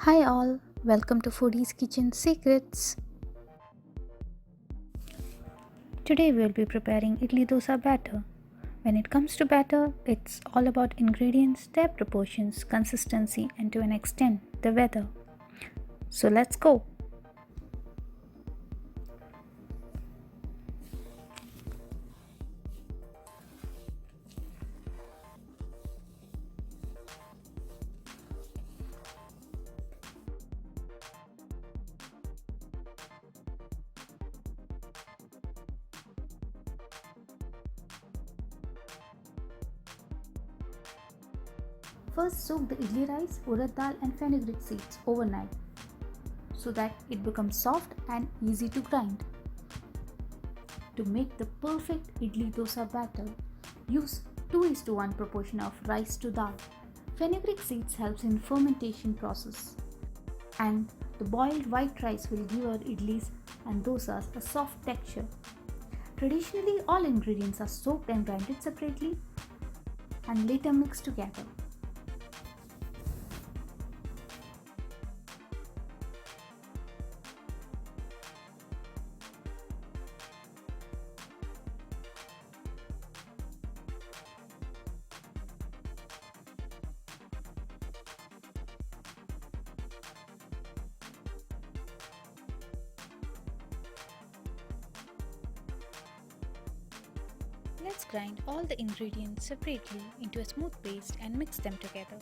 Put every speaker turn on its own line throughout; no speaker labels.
Hi all, welcome to Foodie's Kitchen Secrets. Today we'll be preparing idli dosa batter. When it comes to batter, it's all about ingredients, their proportions, consistency, and to an extent, the weather. So let's go. First soak the idli rice, urad dal and fenugreek seeds overnight so that it becomes soft and easy to grind. To make the perfect idli dosa batter, use 2:1 proportion of rice to dal. Fenugreek seeds helps in fermentation process and the boiled white rice will give our idlis and dosas a soft texture. Traditionally, all ingredients are soaked and grinded separately and later mixed together. Let's grind all the ingredients separately into a smooth paste and mix them together.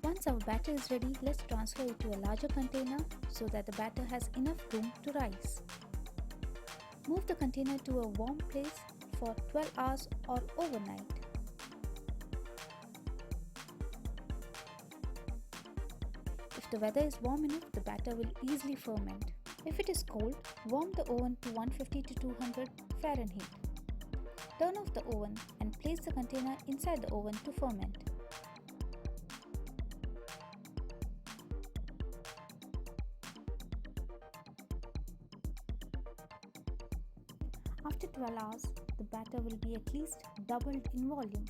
Once our batter is ready, let's transfer it to a larger container so that the batter has enough room to rise. Move the container to a warm place for 12 hours or overnight. If the weather is warm enough, the batter will easily ferment. If it is cold, warm the oven to 150 to 200 Fahrenheit. Turn off the oven and place the container inside the oven to ferment. After 12 hours, the batter will be at least doubled in volume.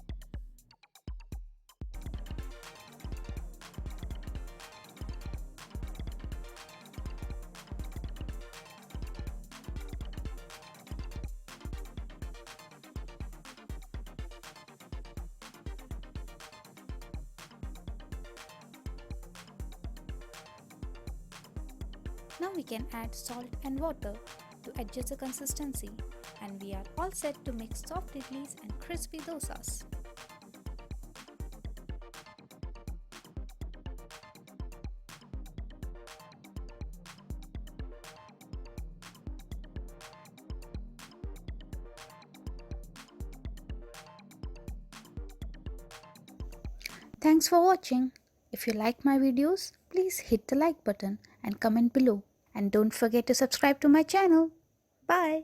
Now we can add salt and water to adjust the consistency, and we are all set to make soft idlis and crispy dosas. Thanks for watching. If you like my videos, please hit the like button and comment below. And don't forget to subscribe to my channel. Bye.